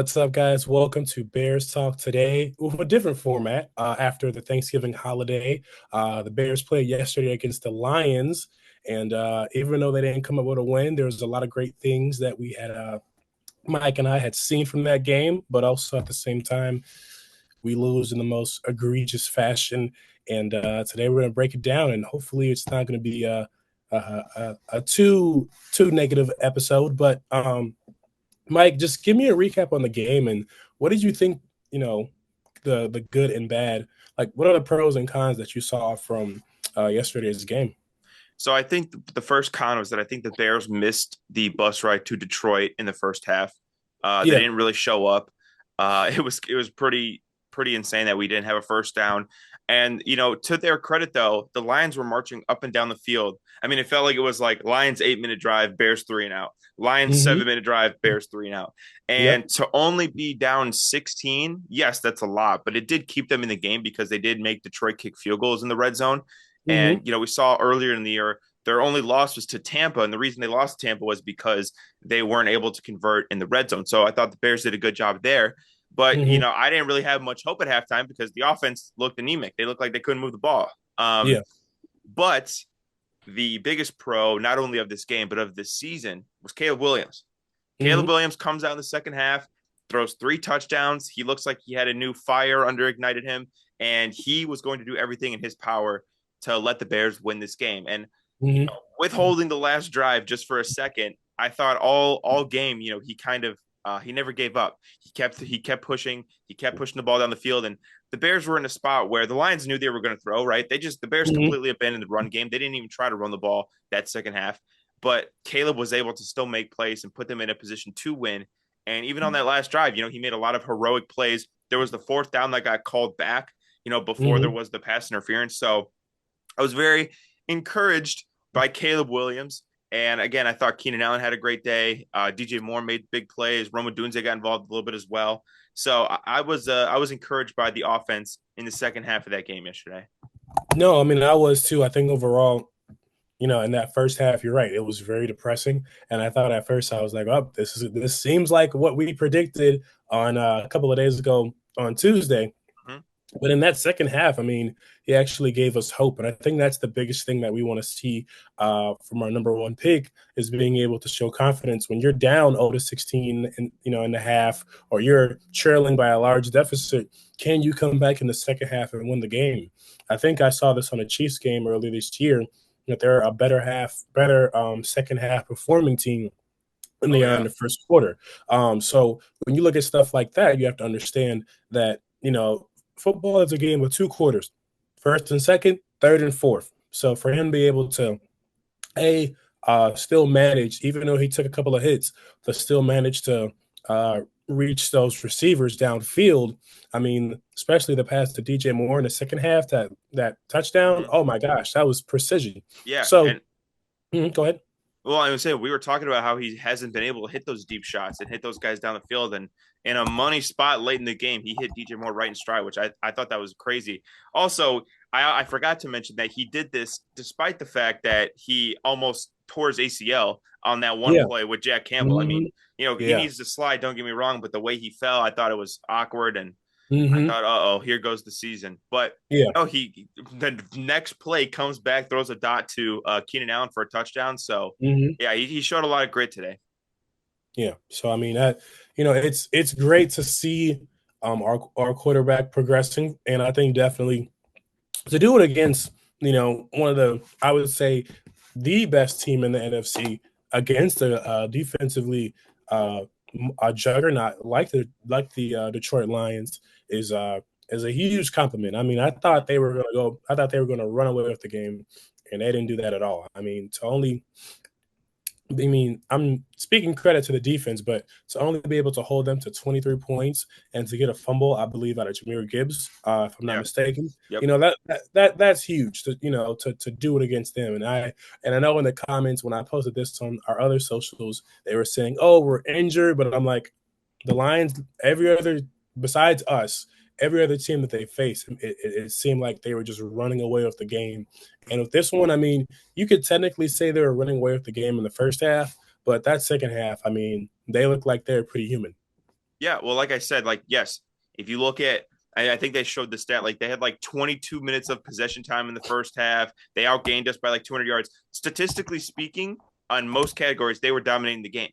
What's up, guys? Welcome to Bears Talk today with a different format after the Thanksgiving holiday. The Bears played yesterday against the Lions, and even though they didn't come up with a win, there was a lot of great things that we had, Mike and I had seen from that game, but also at the same time, we lose in the most egregious fashion. And today we're going to break it down, and hopefully it's not going to be a too negative episode, but Mike, just give me a recap on the game and what did you think, you know, the good and bad, like what are the pros and cons that you saw from yesterday's game? So I think the first con was that I think the Bears missed the bus ride to Detroit in the first half. They Yeah. didn't really show up. It was pretty insane that we didn't have a first down. And to their credit though, the Lions were marching up and down the field. I mean, it felt like it was like Lions 8 minute drive, Bears three and out. Lions Hmm. 7 minute drive, Bears three and out. Yep. And to only be down 16, yes, that's a lot, but it did keep them in the game because they did make Detroit kick field goals in the red zone. And Hmm. we saw earlier in the year their only loss was to Tampa, and the reason they lost to Tampa was because they weren't able to convert in the red zone. So I thought the Bears did a good job there. But Hmm. I didn't really have much hope at halftime because the offense looked anemic. They looked like they couldn't move the ball. Yeah. But the biggest pro, not only of this game but of this season, was Caleb Williams. Caleb Hmm. Williams comes out in the second half, throws 3 touchdowns. He looks like he had a new fire under ignited him, and he was going to do everything in his power to let the Bears win this game. And Hmm. withholding the last drive just for a second, I thought all game, he kind of he never gave up. He kept pushing, he kept pushing the ball down the field, and the Bears were in a spot where the Lions knew they were going to throw. Right, the Bears Hmm. completely abandoned the run game. They didn't even try to run the ball that second half. But Caleb was able to still make plays and put them in a position to win. And even on that last drive, he made a lot of heroic plays. There was the fourth down that got called back, before there Hmm. was the pass interference. So I was very encouraged by Caleb Williams. And again, I thought Keenan Allen had a great day. DJ Moore made big plays. Roma Dunze got involved a little bit as well. So I was encouraged by the offense in the second half of that game yesterday. No, I mean I was too. I think overall, in that first half, you're right. It was very depressing, and I thought at first I was like, "Oh, this seems like what we predicted on a couple of days ago on Tuesday." Mm-hmm. But in that second half, I mean, he actually gave us hope, and I think that's the biggest thing that we want to see from our number one pick is being able to show confidence when you're down 0-16 and in the half, or you're trailing by a large deficit. Can you come back in the second half and win the game? I think I saw this on a Chiefs game earlier this year that they're a better second half performing team than Oh they are in yeah. the first quarter. So when you look at stuff like that, you have to understand that football is a game of two quarters: first and second, third and fourth. So for him to be able to a still manage, even though he took a couple of hits, to still manage to reach those receivers downfield. I mean, especially the pass to DJ Moore in the second half, that touchdown. Mm-hmm. Oh my gosh, that was precision. Yeah. So And go ahead. well, I was saying we were talking about how he hasn't been able to hit those deep shots and hit those guys down the field. And in a money spot late in the game, he hit DJ Moore right in stride, which I thought that was crazy. Also, I forgot to mention that he did this despite the fact that he almost tore his ACL on that one Yeah. play with Jack Campbell. I Hmm. mean, he Yeah. needs to slide, don't get me wrong, but the way he fell, I thought it was awkward. And I Hmm. thought, uh oh, here goes the season. But Yeah. no, he the next play comes back, throws a dot to Keenan Allen for a touchdown. So Hmm. yeah, he showed a lot of grit today. Yeah. So I mean that it's great to see our quarterback progressing, and I think definitely to do it against one of the, I would say, the best team in the NFC against a defensively uh, a juggernaut like the Detroit Lions is a huge compliment. I mean, I thought they were gonna run away with the game, and they didn't do that at all. I mean, to only I mean, I'm speaking credit to the defense, but to only be able to hold them to 23 points and to get a fumble, I believe, out of Jameer Gibbs, if I'm not Yeah. mistaken, Yep. that's huge. To do it against them, and I know in the comments when I posted this on our other socials, they were saying, "Oh, we're injured," but I'm like, the Lions, besides us, every other team that they faced, it seemed like they were just running away with the game. And with this one, I mean, you could technically say they were running away with the game in the first half, but that second half, I mean, they look like they're pretty human. Yeah, well, like I said, like yes, if you look at, I think they showed the stat like they had like 22 minutes of possession time in the first half. They outgained us by like 200 yards. Statistically speaking, on most categories, they were dominating the game,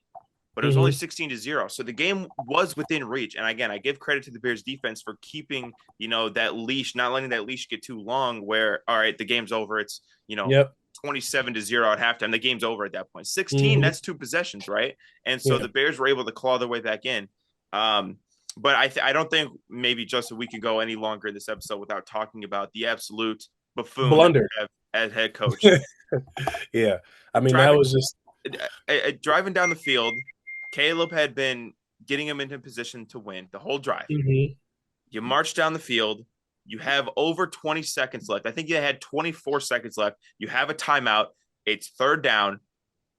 but it was only Mm-hmm. 16-0. So the game was within reach. And again, I give credit to the Bears defense for keeping, that leash, not letting that leash get too long where, all right, the game's over. It's, Yep. 27-0 at halftime. The game's over at that point. 16, Mm-hmm. that's two possessions, right? And so Yeah. the Bears were able to claw their way back in. But I don't think maybe Justin we can go any longer in this episode without talking about the absolute buffoon that we Blunder. have as head coach. Yeah. I mean, that Driving was just. driving down the field, Caleb had been getting him into position to win the whole drive. Mm-hmm. You march down the field. You have over 20 seconds left. I think you had 24 seconds left. You have a timeout. It's third down.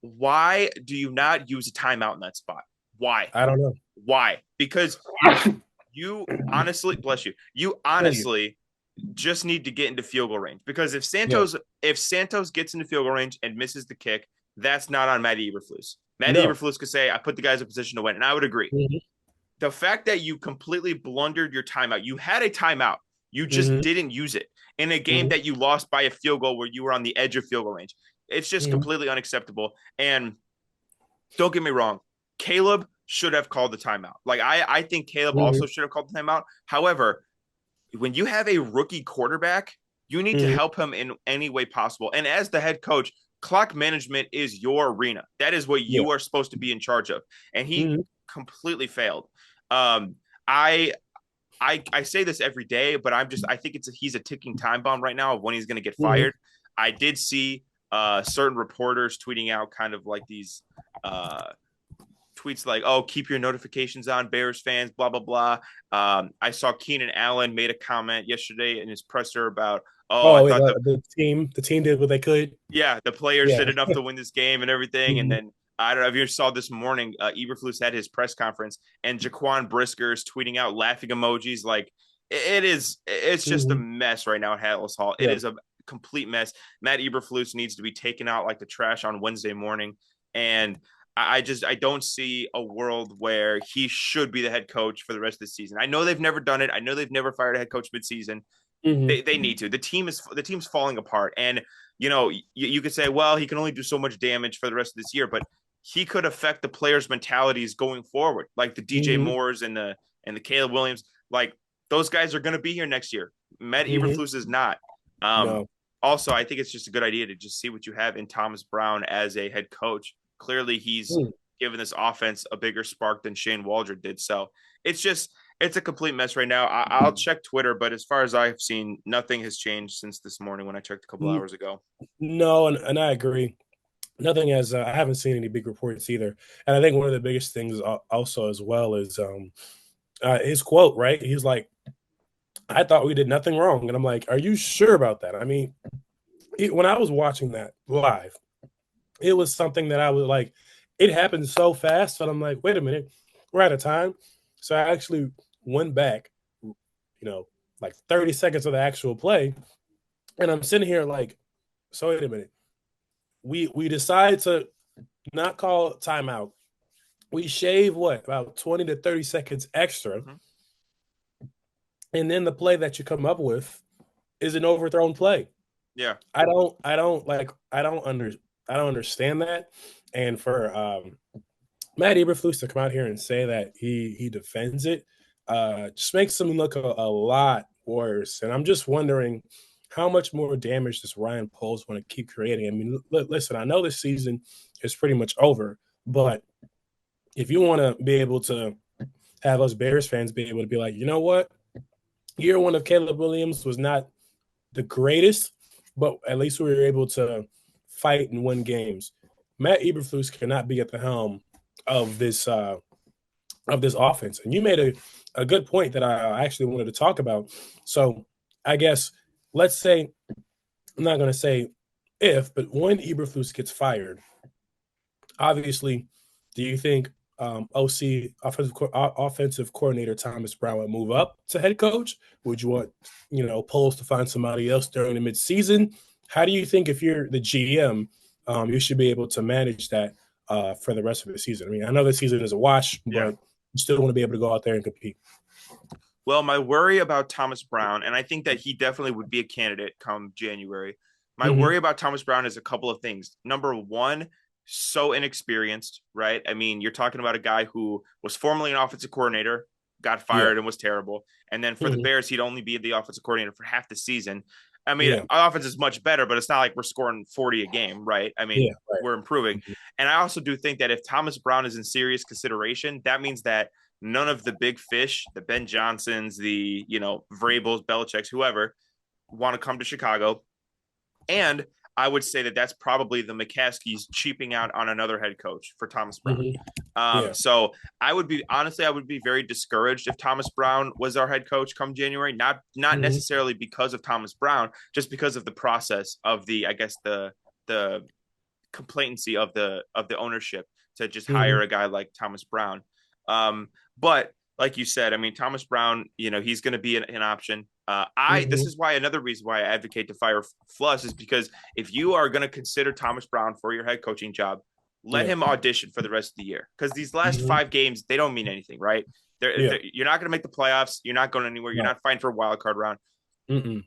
Why do you not use a timeout in that spot? Why? I don't know. Why? Because you honestly, bless you, you Thank you. honestly just need to get into field goal range. Because if Yeah. Santos gets into field goal range and misses the kick, that's not on Matt Eburflus. Matt No. Eburflus could say, I put the guys in position to win. And I would agree. Mm-hmm. The fact that you completely blundered your timeout, you had a timeout, you just Mm-hmm. didn't use it in a game Mm-hmm. that you lost by a field goal where you were on the edge of field goal range. It's just Mm-hmm. completely unacceptable. And don't get me wrong, Caleb should have called the timeout. Like I think Caleb Mm-hmm. also should have called the timeout. However, when you have a rookie quarterback, you need to Mm-hmm. help him in any way possible. And as the head coach, clock management is your arena. That is what Yeah. you are supposed to be in charge of. And he Mm-hmm. completely failed. Um, I I say this every day, but I think he's a ticking time bomb right now of when he's going to get Mm-hmm. fired. I did see certain reporters tweeting out kind of like these uh, tweets like, "Oh, keep your notifications on, Bears fans." Blah blah blah. I saw Keenan Allen made a comment yesterday in his presser about, "Oh, I Oh, thought the team did what they could. the players Yeah. did enough to win this game and everything." And Mm-hmm. then I don't know if you saw this morning, Eberflus had his press conference, and Jaquan Brisker's tweeting out laughing emojis. Like it's just a Mm-hmm. mess right now at Halas Hall. It Yeah. is a complete mess. Matt Eberflus needs to be taken out like the trash on Wednesday morning, and I don't see a world where he should be the head coach for the rest of the season. I know they've never done it. I know they've never fired a head coach midseason. Mm-hmm. They need to. The team's falling apart, and you could say, well, he can only do so much damage for the rest of this year, but he could affect the players' mentalities going forward, like the DJ Mm-hmm. Moores and the Caleb Williams. Like those guys are going to be here next year. Matt Mm-hmm. Eberflus is not. Um, No. Also, I think it's just a good idea to just see what you have in Thomas Brown as a head coach. Clearly, he's Mm. given this offense a bigger spark than Shane Waldron did. So it's a complete mess right now. I'll check Twitter, but as far as I've seen, nothing has changed since this morning when I checked a couple Mm. hours ago. No, and I agree. Nothing has. I haven't seen any big reports either. And I think one of the biggest things also as well is his quote. Right? He's like, "I thought we did nothing wrong," and I'm like, "Are you sure about that?" I mean, when I was watching that live, it was something that I was like, it happened so fast, and I'm like, "Wait a minute, we're out of time." So I actually went back, like 30 seconds of the actual play, and I'm sitting here like, "So wait a minute." We decide to not call timeout. We shave what about 20 to 30 seconds extra, Mm-hmm. and then the play that you come up with is an overthrown play. Yeah, I don't understand that. And for Matt Eberflus to come out here and say that he defends it just makes him look a lot worse. And I'm just wondering how much more damage does Ryan Poles want to keep creating? I mean, listen, I know this season is pretty much over, but if you want to be able to have us Bears fans be able to be like, you know what, year one of Caleb Williams was not the greatest, but at least we were able to fight and win games. Matt Eberflus cannot be at the helm of this offense. And you made a good point that I actually wanted to talk about. So I guess let's say I'm not going to say if, but when Eberflus gets fired, obviously, do you think OC offensive coordinator Thomas Brown would move up to head coach? Would you want Poles to find somebody else during the midseason? How do you think if you're the GM, you should be able to manage that for the rest of the season? I mean, I know the season is a wash, yeah. but you still want to be able to go out there and compete. Well, my worry about Thomas Brown, and I think that he definitely would be a candidate come January. My Hmm. worry about Thomas Brown is a couple of things. Number one, so inexperienced, right? I mean, you're talking about a guy who was formerly an offensive coordinator, got Yeah. fired and was terrible. And then for the Hmm. Bears, he'd only be the offensive coordinator for half the season. I mean, Yeah. our offense is much better, but it's not like we're scoring 40 a game, right? I mean, Yeah. Right. we're improving. Hmm. And I also do think that if Thomas Brown is in serious consideration, that means that none of the big fish, the Ben Johnsons, the, Vrabels, Belichick's, whoever, want to come to Chicago. And I would say that that's probably the McCaskies cheaping out on another head coach for Thomas Brown. Hmm. Yeah. So I would be very discouraged if Thomas Brown was our head coach come January. Not Hmm. necessarily because of Thomas Brown, just because of the process of I guess the complacency of the ownership to just hire Hmm. a guy like Thomas Brown. But like you said, I mean, Thomas Brown, he's going to be an option. This Hmm. is why another reason why I advocate to fire Fluss is because if you are going to consider Thomas Brown for your head coaching job, let Yeah. him audition for the rest of the year because these last Hmm. 5 games they don't mean anything, right? Yeah. You're not going to make the playoffs. You're not going anywhere. You're Right. not fighting for a wild card round. Mm-mm.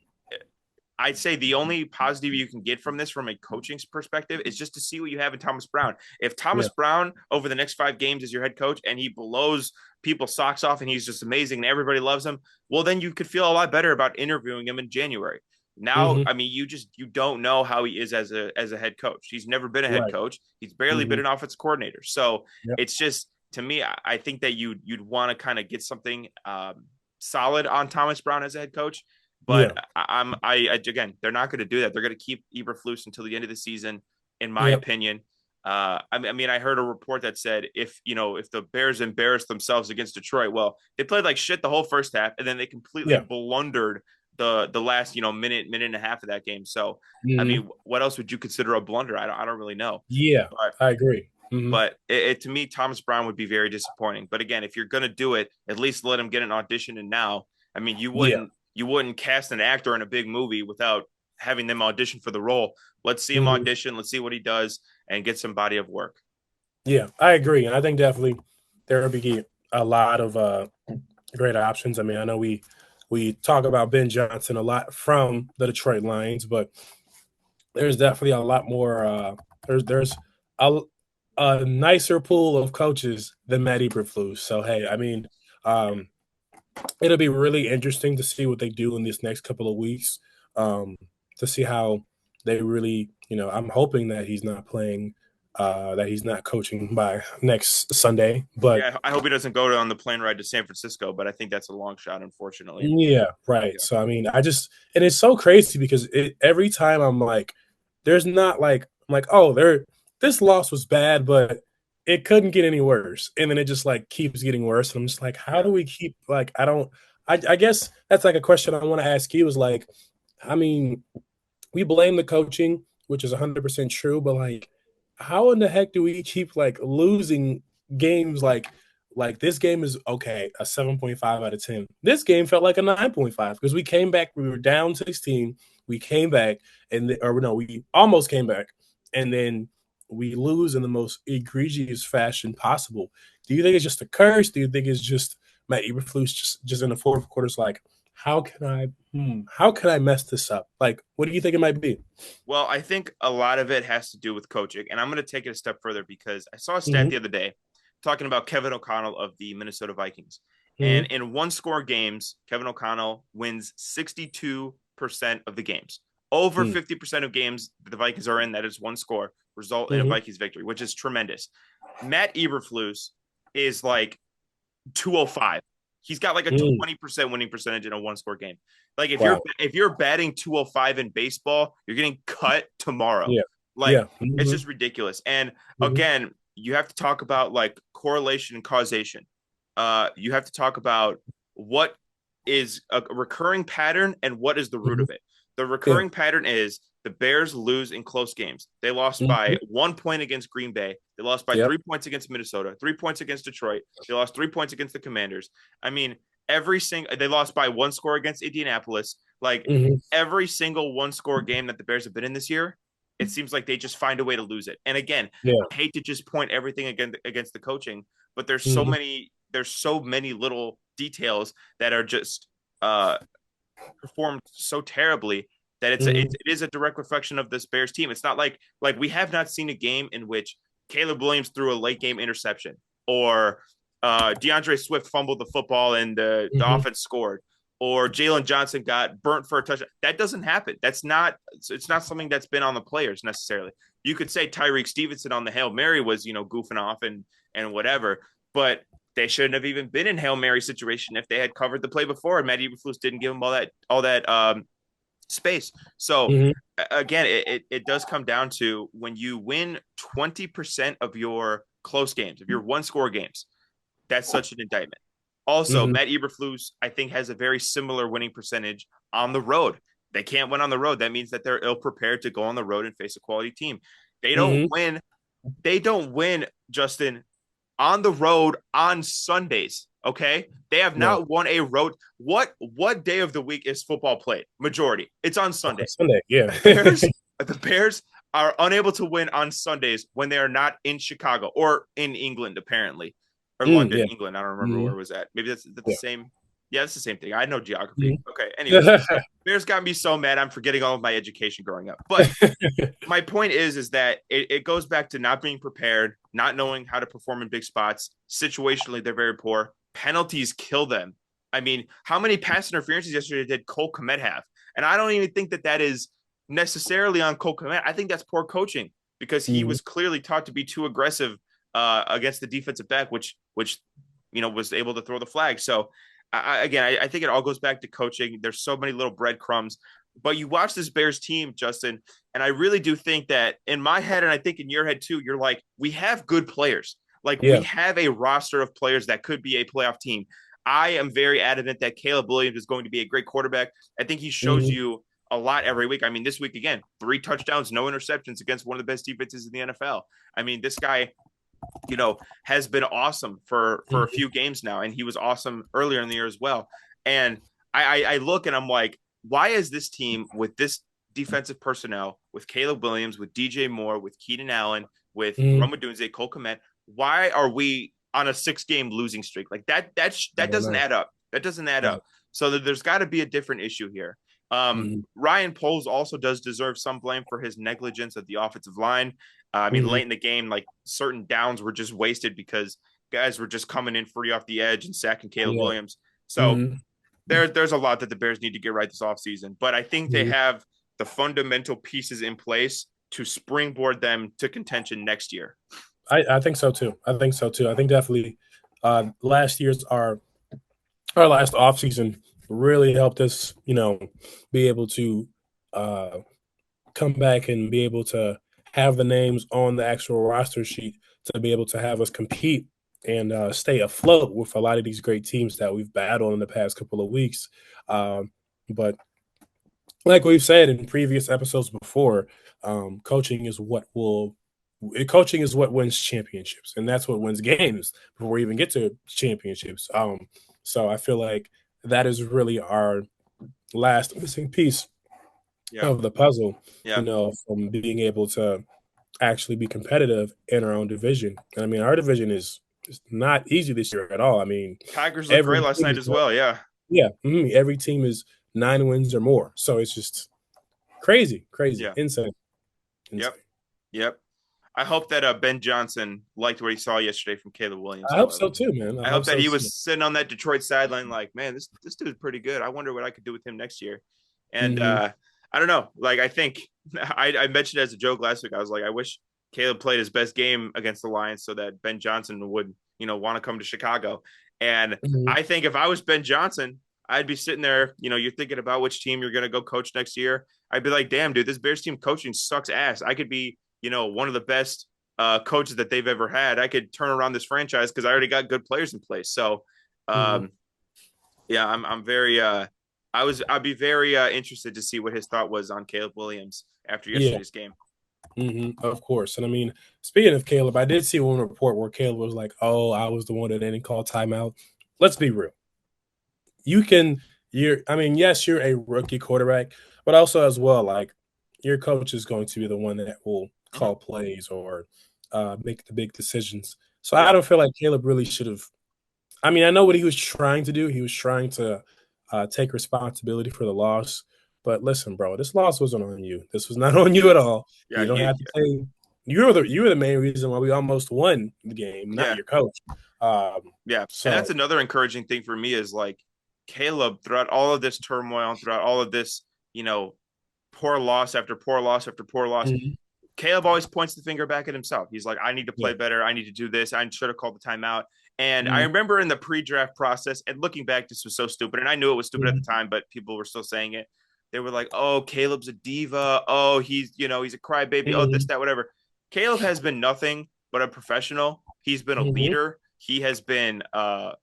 I'd say the only positive you can get from this from a coaching perspective is just to see what you have in Thomas Brown. If Yeah. Thomas Brown over the next 5 games is your head coach and he blows people's socks off and he's just amazing and everybody loves him, well, then you could feel a lot better about interviewing him in January. Now, Hmm. I mean, you don't know how he is as a head coach. He's never been a head Right. coach. He's barely Hmm. been an offensive coordinator. So Yep. it's just to me, I think that you'd want to kind of get something solid on Thomas Brown as a head coach. Yeah. But I again, they're not going to do that. They're going to keep Eberflus until the end of the season, in my Yep. opinion. I mean, I heard a report that said if the Bears embarrassed themselves against Detroit, well, they played like shit the whole first half, and then they completely Yeah. blundered the last minute and a half of that game. So, I Hmm. mean, what else would you consider a blunder? I don't really know, Yeah. but I agree. Hmm. to me, Thomas Brown would be very disappointing. But again, if you're going to do it, at least let him get an audition. And now, I mean, Yeah. you wouldn't cast an actor in a big movie without having them audition for the role. Let's see him Hmm. audition. Let's see what he does and get some body of work. Yeah. I agree, and I think definitely there will be a lot of great options. I mean, I know we talk about Ben Johnson a lot from the Detroit Lions, but there's definitely a lot more. There's a, a nicer pool of coaches than Matt Eburflus. So hey, I mean, um, it'll be really interesting to see what they do in this next couple of weeks. Um, to see how they really, I'm hoping that he's not playing, that he's not coaching by next Sunday. But Yeah, I hope he doesn't go on the plane ride to San Francisco, but I think that's a long shot, unfortunately. yeah, right. Yeah. So I mean, and it's so crazy because every time I'm like, there's not like I'm like, oh, this loss was bad, but it couldn't get any worse, and then it just like keeps getting worse, and I'm just like, how Yeah. do we keep like I don't I guess that's like a question I want to ask you is like, I mean, we blame the coaching, which is 100% true, but like, how in the heck do we keep like losing games like this game is okay, a 7.5 out of 10. This game felt like a 9.5 because we came back, we were down 16, we came back or no, we almost came back and then we lose in the most egregious fashion possible. Do you think it's just a curse? Do you think it's just Matt Eberflus just in the fourth quarter's like, how can I mess this up? Like, what do you think it might be? Well, I think a lot of it has to do with coaching. And I'm going to take it a step further because I saw a stat Hmm. the other day talking about Kevin O'Connell of the Minnesota Vikings. And Hmm. in one score games, Kevin O'Connell wins 62% of the games. Over 50% of games the Vikings are in that is one score result in a Hmm. Vikings victory, which is tremendous. Matt Eberflus is like 205. He's got like a Hmm. 20% winning percentage in a one score game. Like Wow. if you're batting 205 in baseball, you're getting cut tomorrow. Yeah. Like Yeah. it's Hmm. just ridiculous. And Hmm. again, you have to talk about like correlation and causation. You have to talk about what is a recurring pattern and what is the root Hmm. of it. The Yeah. recurring pattern is the Bears lose in close games. They lost Hmm. by 1 point against Green Bay. They lost by Yep. 3 points against Minnesota, 3 points against Detroit. They lost 3 points against the Commanders. I mean, every single they lost by one score against Indianapolis. Like Hmm. every single one score game that the Bears have been in this year, it seems like they just find a way to lose it. And again, Yeah. I hate to just point everything against the coaching, but there's so Hmm. many there's so many little details that are just uh, performed so terribly that Mm-hmm. it is a direct reflection of this Bears team. It's not like we have not seen a game in which Caleb Williams threw a late game interception or DeAndre Swift fumbled the football and the Mm-hmm. offense scored or Jalen Johnson got burnt for a touchdown. That doesn't happen. It's not something that's been on the players necessarily. You could say Tyreek Stevenson on the Hail Mary was, goofing off and whatever, but they shouldn't have even been in Hail Mary situation if they had covered the play before and Matt Eburflus didn't give them all that space. So Mm-hmm. again, it does come down to when you win 20% of your close games, of your one score games, that's such an indictment. Also, Mm-hmm. Matt Eberflus, I think, has a very similar winning percentage on the road. They can't win on the road. That means that they're ill prepared to go on the road and face a quality team. They don't Mm-hmm. win. They don't win, Justin, on the road on Sundays. Okay, they have No, not won a road. What day of the week is football played? Majority. It's on Sunday. on Sunday, yeah. The Bears, the Bears are unable to win on Sundays when they are not in Chicago or in England, apparently, or London, Yeah. England. I don't remember Mm-hmm. where it was at. Maybe that's the Yeah. same. Yeah, it's the same thing. I know geography. Mm-hmm. Okay. Anyways, Bears got me so mad. I'm forgetting all of my education growing up. But my point is that it goes back to not being prepared, not knowing how to perform in big spots. Situationally, they're very poor. Penalties kill them. I mean, how many pass interferences yesterday did Cole Kmet have? And I don't even think that is necessarily on Cole Kmet. I think that's poor coaching because he Mm-hmm. was clearly taught to be too aggressive against the defensive back, which was able to throw the flag. So I think it all goes back to coaching. There's so many little breadcrumbs. But you watch this Bears team, Justin, and I really do think that in my head, and I think in your head too, you're like, we have good players. Like we Yeah. have a roster of players that could be a playoff team. I am very adamant that Caleb Williams is going to be a great quarterback. I think he shows Mm-hmm. you a lot every week. I mean, this week again, 3 touchdowns, no interceptions against one of the best defenses in the NFL. I mean, this guy, has been awesome for a Mm-hmm. few games now, and he was awesome earlier in the year as well. And I look and I'm like, why is this team with this defensive personnel, with Caleb Williams, with DJ Moore, with Keenan Allen, with Mm-hmm. Roma Dunze, Cole Kmet, why are we on a 6 game losing streak? Like I that don't doesn't know. add up. That doesn't add Yeah. up. So there's got to be a different issue here. Mm-hmm. Ryan Poles also does deserve some blame for his negligence at the offensive line. I mean, Mm-hmm. late in the game, like certain downs were just wasted because guys were just coming in free off the edge and sacking Caleb Yeah. Williams. So Mm-hmm. there's a lot that the Bears need to get right this offseason. But I think they Mm-hmm. have the fundamental pieces in place to springboard them to contention next year. I think so too. I think so too. I think definitely last year's our last offseason really helped us, be able to uh, come back and be able to have the names on the actual roster sheet to be able to have us compete and stay afloat with a lot of these great teams that we've battled in the past couple of weeks. But like we've said in previous episodes before, coaching is what wins championships, and that's what wins games before we even get to championships. So I feel like that is really our last missing piece Yeah. of the puzzle, Yeah. from being able to actually be competitive in our own division. And I mean, our division is not easy this year at all. I mean, Tigers looked great every last team night is as well. Yeah. yeah, every team is 9 wins or more. So it's just crazy, crazy, Yeah. insane, Yep. insane. Yep. I hope that Ben Johnson liked what he saw yesterday from Caleb Williams I as hope well. so too, man. I I hope hope that so he too. was sitting on that Detroit sideline like, man, this dude's pretty good. I wonder what I could do with him next year. And Hmm. I don't know. Like I think I mentioned as a joke last week. I was like, I wish Caleb played his best game against the Lions so that Ben Johnson would, want to come to Chicago. And Hmm. I think if I was Ben Johnson, I'd be sitting there, you're thinking about which team you're going to go coach next year. I'd be like, damn, dude, this Bears team coaching sucks ass. I could be, one of the best coaches that they've ever had. I could turn around this franchise because I already got good players in place. So, Hmm. um, yeah, I'm very, I'd be very interested to see what his thought was on Caleb Williams after Yeah. yesterday's game. Of course. And I mean, speaking of Caleb, I did see one report where Caleb was like, "Oh, I was the one that didn't call timeout." Let's be real. You can, I mean, yes, you're a rookie quarterback, but also as well, like your coach is going to be the one that will Mm-hmm. call plays or make the big decisions. So I Yep. don't feel like Caleb really should have. I mean, I know what he was trying to do. He was trying to take responsibility for the loss. But listen, bro, this loss wasn't on you. This was not on you at all. Yeah, You don't have to say you were the main reason why we almost won the game, not yeah, your coach. Um, yeah. And so that's another encouraging thing for me is like Caleb throughout all of this turmoil, throughout all of this, you know, poor loss after poor loss after poor loss. mhm, Caleb always points the finger back at himself. He's like, I need to yeah, play better. I need to do this. I should have called the timeout. And I mhm, remember in the pre-draft process, and looking back, this was so stupid. And I knew it was stupid at the mhm, time, but people were still saying it. They were like, "Oh, Caleb's a diva. Oh, he's a crybaby. Oh, this, mhm, that, whatever." Caleb has been nothing but a professional. He's been a mhm, leader. He has been, a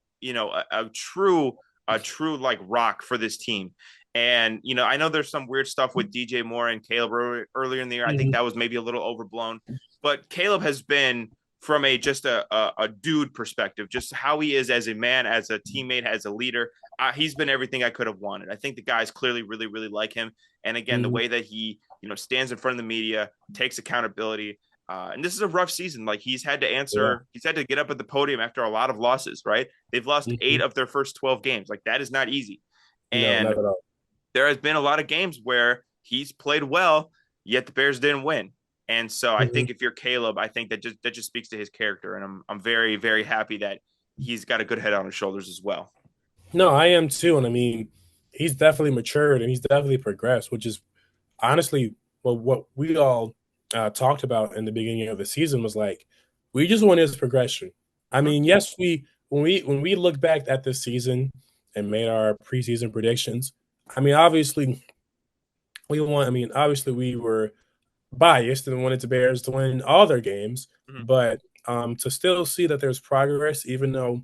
true like rock for this team. And I know there's some weird stuff with DJ Moore and Caleb earlier in the year. I think mhm, that was maybe a little overblown, but Caleb has been from just a dude perspective, just how he is as a man, as a teammate, as a leader. He's been everything I could have wanted. I think the guys clearly really really like him, and again the mhm, way that he stands in front of the media, takes accountability. And this is a rough season. Like yeah, he's had to get up at the podium after a lot of losses. Right? They've lost mhm. 8 of their first 12 games. Like that is not easy. No, And not at all. there has been a lot of games where he's played well, yet the Bears didn't win. And so I Mhm. think if you're Caleb, I think that just speaks to his character, and I'm very very happy that he's got a good head on his shoulders as well. No, I am too, and I mean, he's definitely matured and he's definitely progressed, which is honestly, well, what we all talked about in the beginning of the season was like, we just want his progression. I Mm-hmm, mean, yes, when we look back at this season and made our preseason predictions, I mean, obviously obviously we were biased and wanted the Bears to win all their games, mm-hmm, but to still see that there's progress, even though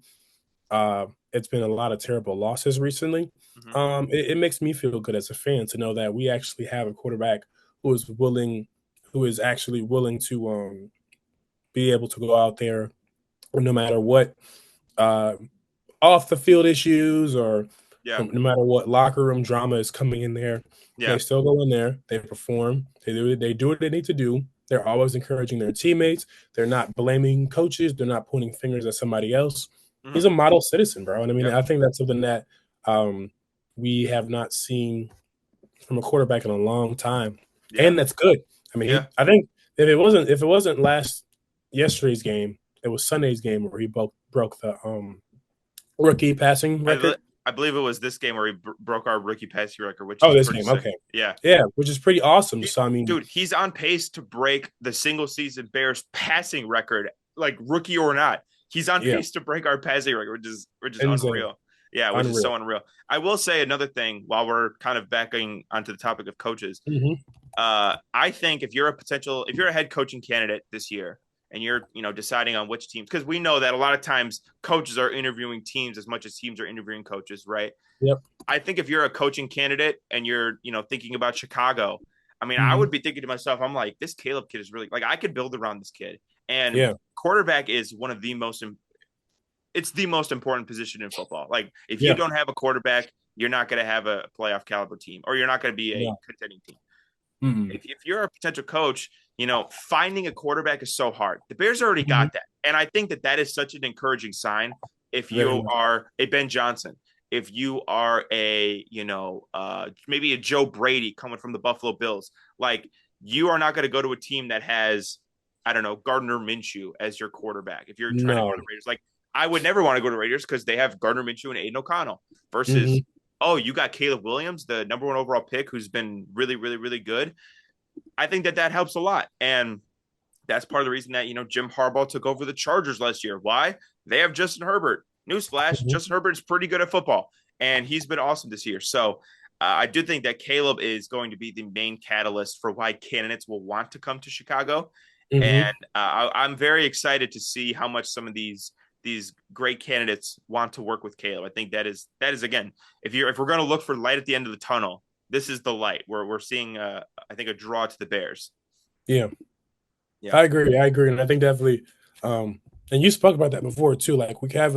it's been a lot of terrible losses recently. mm-hmm. It makes me feel good as a fan to know that we actually have a quarterback who is willing, who is actually willing to be able to go out there no matter what uh, off the field issues or Yeah, no matter what locker room drama is coming in there. They yeah, still go in there, they perform, they do what they need to do. They're always encouraging their teammates. They're not blaming coaches. They're not pointing fingers at somebody else. mm-hmm, He's a model citizen, bro. And I mean, yep, I think that's something that um, we have not seen from a quarterback in a long time, yeah, and that's good. I mean, yeah. I think if it wasn't yesterday's game, it was Sunday's game where he broke the rookie passing I record. I believe it was this game where he broke our rookie passing record, which Oh, is this pretty game. sick. Okay. Yeah. Yeah, which is pretty awesome. He, So I mean, dude, he's on pace to break the single season Bears passing record, like rookie or not. He's on yeah, pace to break our passing record, which is insane, unreal. Yeah, which is unreal. so unreal. I will say another thing while we're kind of backing onto the topic of coaches. Hmm. I think if you're a head coaching candidate this year and you're deciding on which teams, because we know that a lot of times coaches are interviewing teams as much as teams are interviewing coaches, right? Yep. I think if you're a coaching candidate and you're, thinking about Chicago, I mean, I Hmm. would be thinking to myself, I'm like, this Caleb kid is really like I could build around this kid. And Yeah. quarterback is one of the most it's the most important position in football. Like if you Yeah. don't have a quarterback, you're not going to have a playoff caliber team, or you're not going to be a Yeah. contending team. Mm-mm. If you're a potential coach, finding a quarterback is so hard. The Bears already Hmm. got that. And I think that that is such an encouraging sign if Very you much. are a Ben Johnson, if you are maybe a Joe Brady coming from the Buffalo Bills. Like you are not going to go to a team that has, I don't know, Gardner Minshew as your quarterback. If you're trying to go No. to Raiders, like I would never want to go to Raiders because they have Gardner Minshew and Aiden O'Connell versus, Hmm. oh, you got Caleb Williams, the number one overall pick, who's been really, really, really good. I think that helps a lot. And that's part of the reason that, Jim Harbaugh took over the Chargers last year. Why? They have Justin Herbert. Newsflash, Hmm. Justin Herbert is pretty good at football, and he's been awesome this year. So I do think that Caleb is going to be the main catalyst for why candidates will want to come to Chicago. Hmm. And I'm very excited to see how much some of these great candidates want to work with Caleb. I think that is again, if we're going to look for light at the end of the tunnel, this is the light where we're seeing I think a draw to the Bears. Yeah. Yeah. I agree. I agree. And I think definitely, and you spoke about that before too. Like we have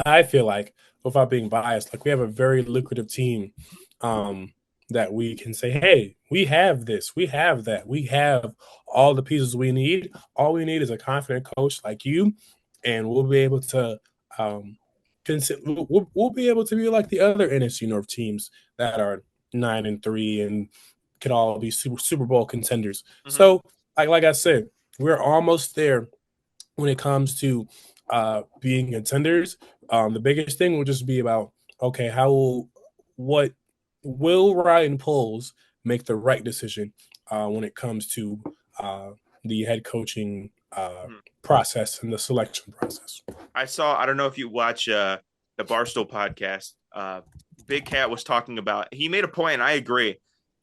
I feel like, without being biased, like we have a very lucrative team um, that we can say, hey, we have this, we have that, we have all the pieces we need. All we need is a confident coach like you, and we'll be able to we'll be able to be like the other NFC North teams that are 9-3 and could all be Super Bowl contenders. Hmm. So, like I said, we're almost there when it comes to being contenders. The biggest thing will just be about, okay, what will Ryan Poles make the right decision when it comes to uh, the head coaching process and the selection process. I don't know if you watch the Barstool podcast. Big Cat was talking about, he made a point, and I agree.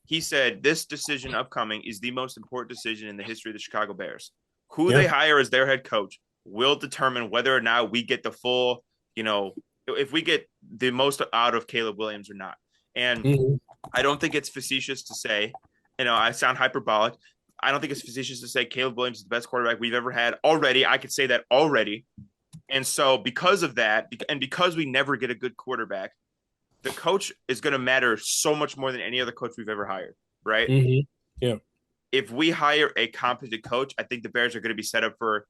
He said this decision upcoming is the most important decision in the history of the Chicago Bears. Who Yeah. they hire as their head coach will determine whether or not we get the full, if we get the most out of Caleb Williams or not. And Mm-hmm. I don't think it's facetious to say, I sound hyperbolic. I don't think it's facetious to say Caleb Williams is the best quarterback we've ever had already. I could say that already. And so, because of that, and because we never get a good quarterback, the coach is going to matter so much more than any other coach we've ever hired, right? Mm-hmm. Yeah. If we hire a competent coach, I think the Bears are going to be set up for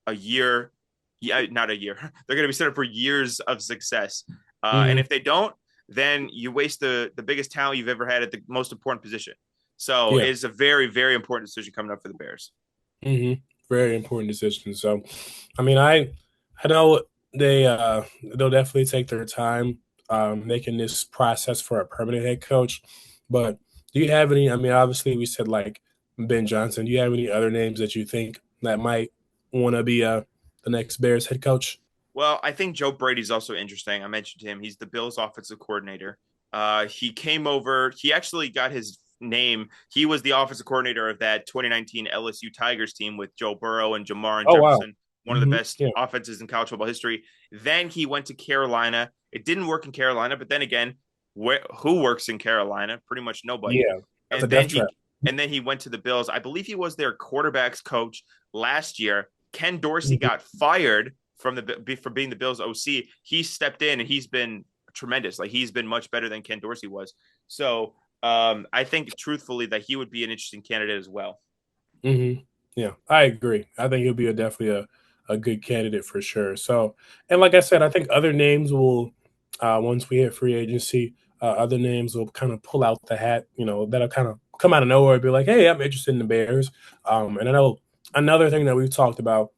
a year. Yeah, not a year. They're going to be set up for years of success. And Mm-hmm. if they don't, then you waste the biggest talent you've ever had at the most important position. So Yeah. it's a very, very important decision coming up for the Bears. Mm-hmm. Very important decision. So, I mean, I know they'll definitely take their time making this process for a permanent head coach. But do you have any? I mean, obviously we said like Ben Johnson. Do you have any other names that you think that might want to be the next Bears head coach? Well, I think Joe Brady's also interesting. I mentioned him. He's the Bills offensive coordinator. He came over. He actually got his name. He was the offensive coordinator of that 2019 LSU Tigers team with Joe Burrow and Jamar and Oh wow. Jefferson, one of the Mm-hmm. best Yeah. offenses in college football history. Then he went to Carolina. It didn't work in Carolina, but then again, who works in Carolina? Pretty much nobody. Yeah. That's a And death then trap. he went to the Bills. I believe he was their quarterbacks coach last year. Ken Dorsey Mm-hmm. got fired for being the Bills OC. He stepped in and he's been tremendous. Like he's been much better than Ken Dorsey was. So I think truthfully that he would be an interesting candidate as well. Mm-hmm. Yeah, I agree. I think he'll be definitely a good candidate for sure. So, and like I said, I think other names will, once we hit free agency, other names will kind of pull out the hat, that'll kind of come out of nowhere and be like, hey, I'm interested in the Bears. And I know another thing that we've talked about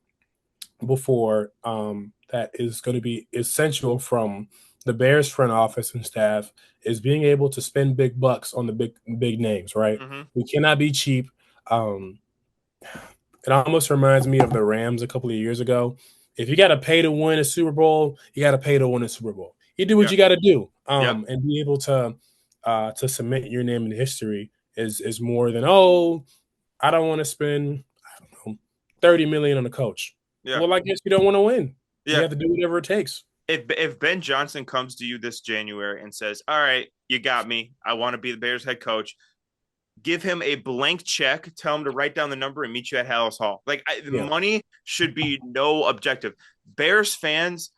before that is going to be essential from the Bears front office and staff is being able to spend big bucks on the big names, right? Mm-hmm. We cannot be cheap. Um, it almost reminds me of the Rams a couple of years ago. If you got to pay to win a Super Bowl, you got to pay to win a Super Bowl. You do what Yeah. you got to do, Yep. and be able to cement your name in history is more than, oh, I don't want to spend, I don't know, 30 million on a coach. Yeah. Well, I guess you don't want to win. You Yeah. have to do whatever it takes. If Ben Johnson comes to you this January and says, "All right, you got me. I want to be the Bears head coach," give him a blank check, tell him to write down the number and meet you at Halas Hall. Like the Yeah. money should be no objective. Bears fans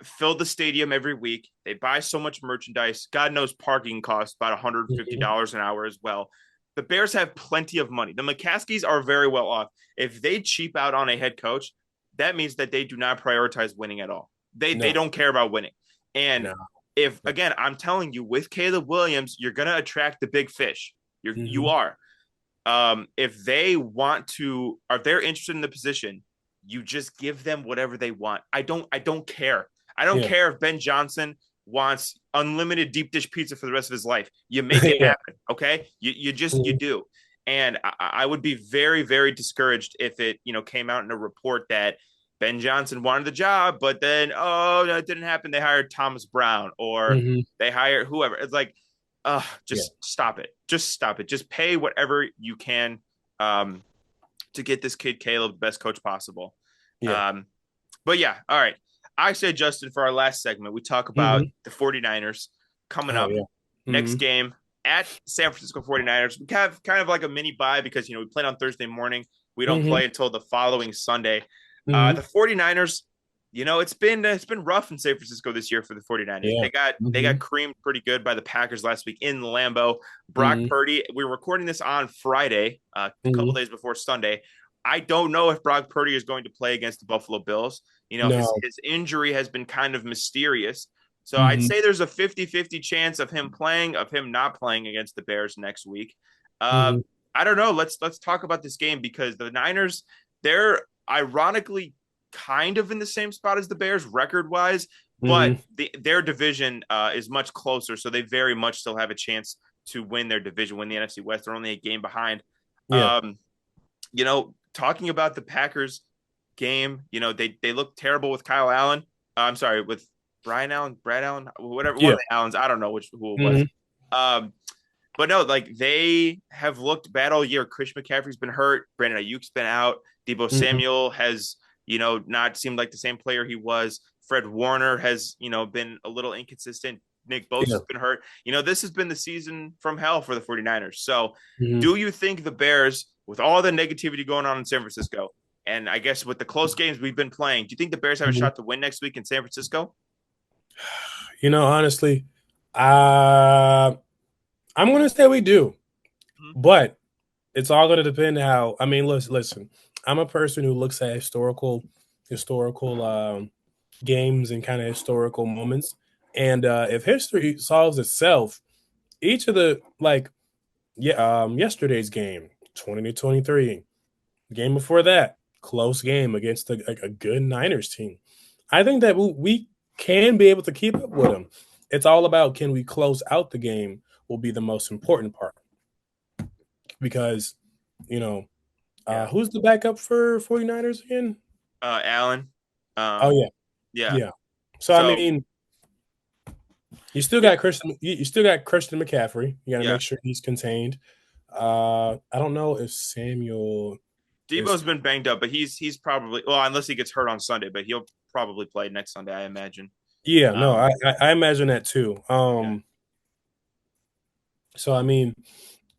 fill the stadium every week. They buy so much merchandise. God knows parking costs about Mhm. $150 an hour as well. The Bears have plenty of money. The McCaskies are very well off. If they cheap out on a head coach, that means that they do not prioritize winning at all. They No, don't care about winning. And no. if again, I'm telling you, with Caleb Williams, you're gonna attract the big fish. You Hmm. are. If they want to, if they're interested in the position, you just give them whatever they want. I don't care. I don't Yeah. care if Ben Johnson wants unlimited deep dish pizza for the rest of his life. You make it Yeah. happen. Okay. You Mhm. do. And I would be very, very discouraged if it, came out in a report that Ben Johnson wanted the job, but then, oh, no, it didn't happen. They hired Thomas Brown or Mhm. they hired whoever. It's like, Yeah. just stop it. Just stop it. Just pay whatever you can um, to get this kid Caleb the best coach possible. Yeah. Um, but yeah, all right. I say, Justin, for our last segment, we talk about Hmm. the 49ers coming Oh up yeah. next Hmm. game at San Francisco 49ers. We have kind of like a mini bye because, we played on Thursday morning. We don't Hmm. play until the following Sunday. Hmm. The 49ers, it's been rough in San Francisco this year for the 49ers. Yeah. They got Hmm. creamed pretty good by the Packers last week in Lambeau. Brock Hmm. Purdy, we're recording this on Friday, a couple Hmm. days before Sunday. I don't know if Brock Purdy is going to play against the Buffalo Bills. You know, his No. his injury has been kind of mysterious. So I'd Hmm. say there's a 50-50 chance of him playing, of him not playing against the Bears next week. Uh, Hmm. I don't know. Let's talk about this game because the Niners, they're ironically kind of in the same spot as the Bears record wise, but Hmm. their division is much closer, so they very much still have a chance to win their division, win the NFC West. They're only a game behind. Yeah. Um, talking about the Packers game, they look terrible with Kyle Allen. I'm sorry, with Brian Allen, Brad Allen, whatever, one Yeah. of the Allens. I don't know who it was. Hmm. Um, but no, like they have looked bad all year. Chris McCaffrey's been hurt. Brandon Ayuk's been out. Debo Hmm. Samuel has, not seemed like the same player he was. Fred Warner has, been a little inconsistent. Nick Yeah. Bosa's been hurt. This has been the season from hell for the 49ers. So, Hmm. do you think the Bears, with all the negativity going on in San Francisco, and I guess with the close games we've been playing, do you think the Bears have a Hmm. shot to win next week in San Francisco? Honestly, uh, I'm gonna say we do, Mhm. but it's all gonna depend how. I mean, listen. I'm a person who looks at historical games and kind of historical moments, and if history solves itself, each of the like, yeah, yesterday's game, 20 to 23, the game before that, close game against a good Niners team. I think that we can be able to keep up with them. It's all about can we close out the game will be the most important part because, you know, Yeah. who's the backup for 49ers again? Allen. Oh, Um, yeah. yeah. Yeah. So, I So, mean, you still yeah, got you still got Christian McCaffrey. You got to yeah. make sure he's contained. I don't know if Samuel is. Debo's been banged up, but he's probably, well, unless he gets hurt on Sunday, but he'll probably play next Sunday, I imagine. Yeah, no, Um, I imagine that too. yeah, So I mean,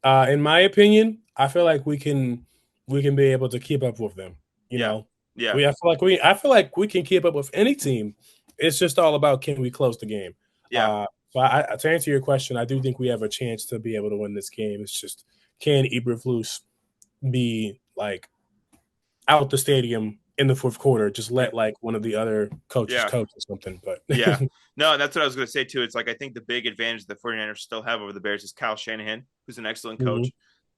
in my opinion, I feel like we can be able to keep up with them. You yeah, know, yeah, I feel like we can keep up with any team. It's just all about can we close the game. yeah, So to answer your question, I do think we have a chance to be able to win this game. It's just can Eburflus be like out the stadium in the fourth quarter? Just mm, let like one of the other coaches yeah, coach or something. But yeah. No, that's what I was going to say too. It's like I think the big advantage the 49ers still have over the Bears is Kyle Shanahan, who's an excellent Mhm. coach.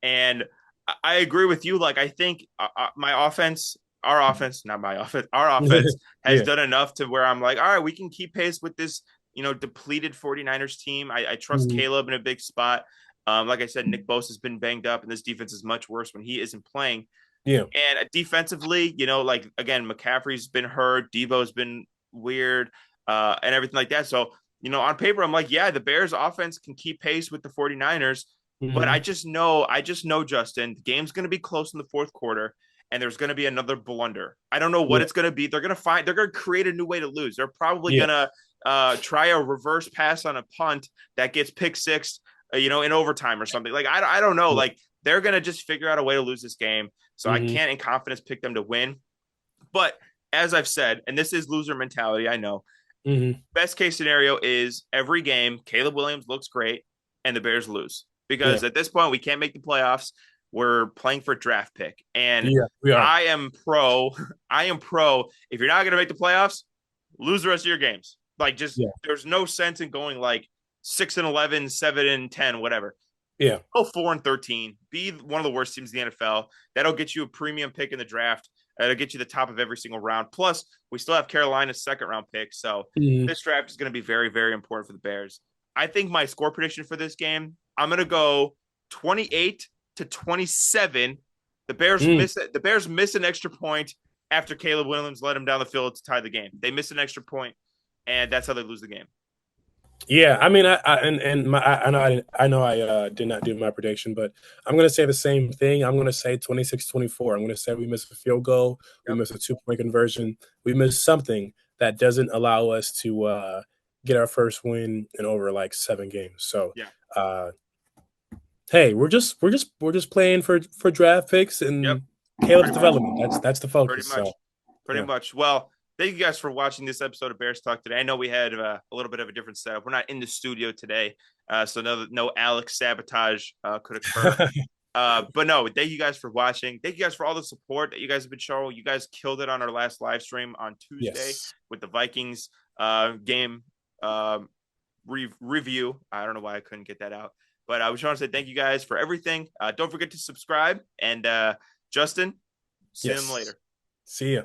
And I agree with you. Like, I think my offense, our offense, not my offense, our offense has Yeah. done enough to where I'm like, all right, we can keep pace with this, depleted 49ers team. I trust Mhm. Caleb in a big spot. Like I said, Nick Bosa has been banged up, and this defense is much worse when he isn't playing. Yeah. And defensively, like again, McCaffrey's been hurt, Debo's been weird, and everything like that. So, on paper, I'm like, yeah, the Bears offense can keep pace with the 49ers, but Mhm. I just know, Justin, the game's gonna be close in the fourth quarter, and there's gonna be another blunder. I don't know what Yeah. it's gonna be. They're gonna create a new way to lose. They're probably Yeah. gonna try a reverse pass on a punt that gets pick six, in overtime or something. Like I don't know. Yeah. Like they're gonna just figure out a way to lose this game. So I Mhm. can't in confidence pick them to win. But as I've said, and this is loser mentality, I know. Mhm. Best case scenario is every game, Caleb Williams looks great and the Bears lose. Because Yeah. at this point, we can't make the playoffs. We're playing for a draft pick. And Yeah. We are. I am pro, I am pro. If you're not going to make the playoffs, lose the rest of your games. Like, just Yeah. there's no sense in going like 6-11, 7-10, whatever. Yeah. Go 4-13. Be one of the worst teams in the NFL. That'll get you a premium pick in the draft. That'll get you the top of every single round. Plus, we still have Carolina's second round pick. So Mhm. this draft is going to be very, very important for the Bears. I think my score prediction for this game, I'm going to go 28-27. Mm. The Bears miss an extra point after Caleb Williams led them down the field to tie the game. They miss an extra point, and that's how they lose the game. Yeah. I mean, I know I did not do my prediction, but I'm going to say the same thing. I'm going to say 26-24. I'm going to say we miss a field goal, we Yep. miss a 2-point conversion, we miss something that doesn't allow us to get our first win in over like 7 games. So, Yeah. uh, hey, we're just playing for draft picks Yep. and Caleb's Pretty much. development. That's the Pretty focus. So much. Pretty yeah. much. Well, thank you guys for watching this episode of Bears Talk today. I know we had a little bit of a different setup. We're not in the studio today, so no Alex sabotage could occur. But no, thank you guys for watching. Thank you guys for all the support that you guys have been showing. You guys killed it on our last live stream on Tuesday Yes. with the Vikings game review. I don't know why I couldn't get that out, but I was trying to say thank you guys for everything. Don't forget to subscribe. And Justin, see them Yes. later. See ya.